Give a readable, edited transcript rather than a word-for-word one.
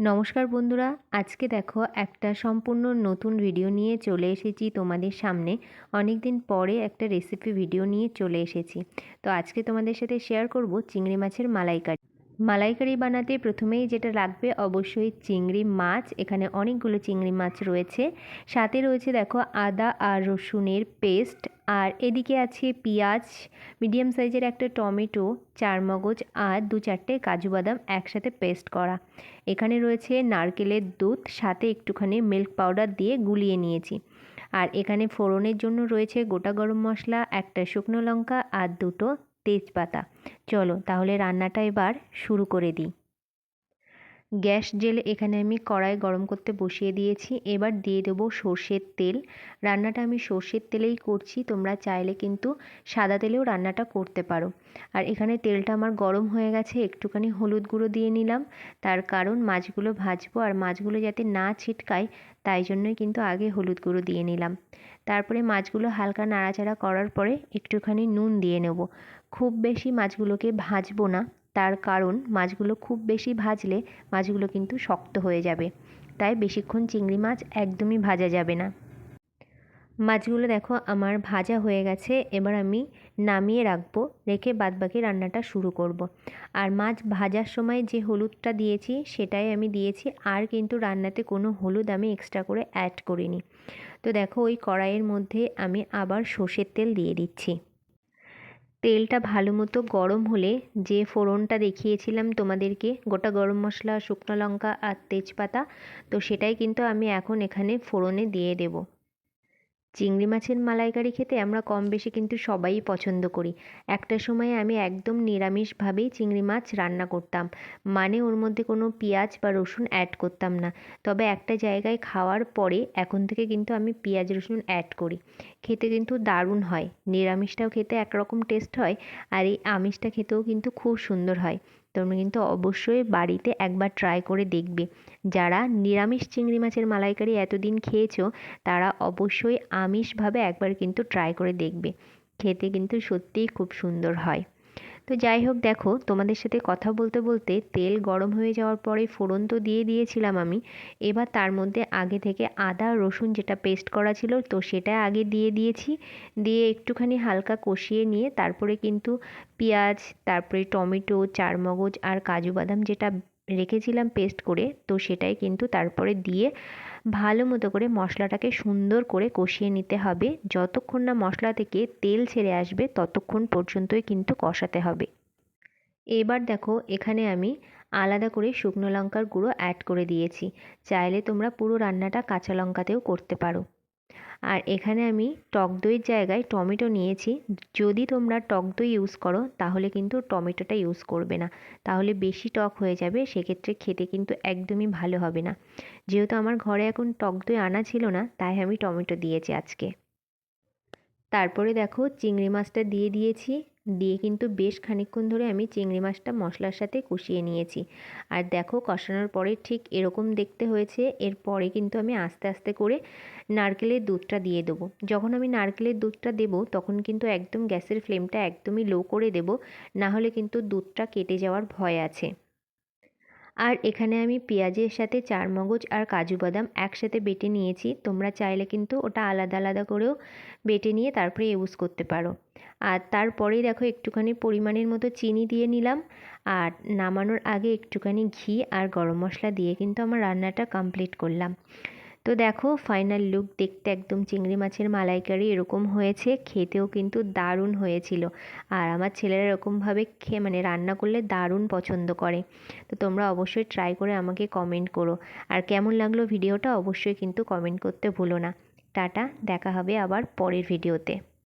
নমস্কার বন্ধুরা, আজকে দেখো একটা সম্পূর্ণ নতুন ভিডিও নিয়ে চলে এসেছি তোমাদের সামনে। অনেক দিন পরে একটা রেসিপি ভিডিও নিয়ে চলে এসেছি। তো আজকে তোমাদের সাথে শেয়ার করব চিংড়ি মাছের মালাইকারি। মালাইকারি বানাতে প্রথমেই যেটা লাগবে অবশ্যই চিংড়ি মাছ। এখানে অনেকগুলো চিংড়ি মাছ রয়েছে, সাথে রয়েছে দেখো আদা আর রসুনের পেস্ট, আর এদিকে আছে পেঁয়াজ, মিডিয়াম সাইজের একটা টমেটো, চারমগজ আর 2-4টে কাজু বাদাম একসাথে পেস্ট করা। এখানে রয়েছে নারকেলের দুধ, সাথে একটুখানি মিল্ক পাউডার দিয়ে গুলিয়ে নিয়েছি। আর এখানে ফোড়নের জন্য রয়েছে গোটা গরম মশলা, একটা শুকনো লঙ্কা আর 2টো তেজপাতা। চলো তাহলে রান্নাটা এবার শুরু করে দিই। গ্যাস জেলে এখানে আমি কড়াই গরম করতে বসিয়ে দিয়েছি। এবার দিয়ে দেবো সর্ষের তেল। রান্নাটা আমি সর্ষের তেলেই করছি, তোমরা চাইলে কিন্তু সাদা তেলেও রান্নাটা করতে পারো। আর এখানে তেলটা আমার গরম হয়ে গেছে, একটুখানি হলুদ গুঁড়ো দিয়ে নিলাম, তার কারণ মাছগুলো ভাজবো আর মাছগুলো যাতে না ছিটকায়, তাই জন্যই কিন্তু আগে হলুদ গুঁড়ো দিয়ে নিলাম। তারপরে মাছগুলো হালকা নাড়াচাড়া করার পরে একটুখানি নুন দিয়ে নেব। খুব বেশি মাছগুলোকে ভাজবো না, তার কারণ মাছগুলো খুব বেশি ভাজলে মাছগুলো কিন্তু শক্ত হয়ে যাবে, তাই বেশিক্ষণ চিংড়ি মাছ একদমই ভাজা যাবে না। মাছগুলো দেখো আমার ভাজা হয়ে গেছে, এবার আমি নামিয়ে রাখবো, রেখে বাদবাকি রান্নাটা শুরু করব। আর মাছ ভাজার সময় যে হলুদটা দিয়েছি সেটাই আমি দিয়েছি, আর কিন্তু রান্নাতে কোনো হলুদ আমি এক্সট্রা করে অ্যাড করিনি। তো দেখো ওই কড়াইয়ের মধ্যে আমি আবার সর্ষের তেল দিয়ে দিচ্ছি। তেলটা ভালো মতো গরম হলে যে ফোড়নটা দেখিয়েছিলাম তোমাদেরকে, গোটা গরম মশলা, শুকনো লঙ্কা আর তেজপাতা, তো সেটাই কিন্তু আমি এখন এখানে ফোড়নে দিয়ে দেব। চিংড়ি মাছের মালাইকারি খেতে আমরা কম বেশি কিন্তু সবাই পছন্দ করি। একটা সময়ে আমি একদম নিরামিষভাবেই চিংড়ি মাছ রান্না করতাম, মানে ওর মধ্যে কোনো পেঁয়াজ বা রসুন অ্যাড করতাম না। তবে একটা জায়গায় খাওয়ার পরে এখন থেকে কিন্তু আমি পেঁয়াজ রসুন অ্যাড করি। খেতে কিন্তু দারুণ হয়, নিরামিষটাও খেতে একরকম টেস্ট হয়, আর এই আমিষটা খেতেও কিন্তু খুব সুন্দর হয়। তোমরা কিন্তু অবশ্যই বাড়িতে একবার ট্রাই করে দেখবে। যারা নিরামিষ চিংড়ি মাছের মালাইকারি এতদিন খেয়েছো, তারা অবশ্যই আমিষভাবে একবার কিন্তু ট্রাই করে দেখবে, খেতে কিন্তু সত্যিই খুব সুন্দর হয়। তো যাই হোক, দেখো তোমাদের সাথে কথা বলতে বলতে তেল গরম হয়ে যাওয়ার পরে ফোড়ন তো দিয়ে দিয়েছিলাম আমি। এবার তার মধ্যে আগে থেকে আদা রসুন যেটা পেস্ট করা ছিল, তো সেটা আগে দিয়ে দিয়েছি। দিয়ে একটুখানি হালকা কষিয়ে নিয়ে তারপরে কিন্তু পেঁয়াজ, তারপরে টমেটো, চারমগজ আর কাজু বাদাম যেটা রেখেছিলাম পেস্ট করে, তো সেটাই কিন্তু তারপরে দিয়ে ভালো মতো করে মশলাটাকে সুন্দর করে কষিয়ে নিতে হবে। যতক্ষণ না মশলা থেকে তেল ছেড়ে আসবে ততক্ষণ পর্যন্তই কিন্তু কষাতে হবে। এবার দেখো এখানে আমি আলাদা করে শুকনো লঙ্কার গুঁড়ো অ্যাড করে দিয়েছি। চাইলে তোমরা পুরো রান্নাটা কাঁচা লঙ্কাতেও করতে পারো। আর এখানে আমি টক দইয়ের জায়গায় টমেটো নিয়েছি। যদি তোমরা টক দই ইউজ করো তাহলে কিন্তু টমেটোটা ইউজ করবে না, তাহলে বেশি টক হয়ে যাবে, সেক্ষেত্রে খেতে কিন্তু একদমই ভালো হবে না। যেহেতু আমার ঘরে এখন টক দই আনা ছিল না, তাই আমি টমেটো দিয়েছি আজকে। তারপরে দেখো চিংড়ি মাছটা দিয়ে দিয়েছি, দিয়ে কিন্তু বেশ খানিকক্ষণ ধরে আমি চিংড়ি মাছটা মশলার সাথে কষিয়ে নিয়েছি। আর দেখো কষানোর পরে ঠিক এরকম দেখতে হয়েছে। এরপরে কিন্তু আমি আস্তে আস্তে করে নারকেলের দুধটা দিয়ে দেবো। যখন আমি নারকেলের দুধটা দেবো তখন কিন্তু একদম গ্যাসের ফ্লেমটা একদমই লো করে দেবো, না হলে কিন্তু দুধটা কেটে যাওয়ার ভয় আছে। আর এখানে আমি পেঁয়াজের সাথে চারমগজ আর কাজু বাদাম একসাথে বেটে নিয়েছি, তোমরা চাইলে কিন্তু ওটা আলাদা আলাদা করেও বেটে নিয়ে তারপরে ইউজ করতে পারো। আর তারপরেই দেখো একটুখানি পরিমাণের মতো চিনি দিয়ে নিলাম, আর নামানোর আগে একটুখানি ঘি আর গরম মশলা দিয়ে কিন্তু আমার রান্নাটা কমপ্লিট করলাম। তো দেখো ফাইনাল লুক দেখতে একদম চিংড়ি মাছের মালাইকারি এরকম হয়েছে, খেতেও কিন্তু দারুণ হয়েছিল। আর আমার ছেলেরা এরকমভাবে মানে রান্না করলে দারুণ পছন্দ করে। তো তোমরা অবশ্যই ট্রাই করে আমাকে কমেন্ট করো, আর কেমন লাগলো ভিডিওটা অবশ্যই কিন্তু কমেন্ট করতে ভুলো না। টাটা, দেখা হবে আবার পরের ভিডিওতে।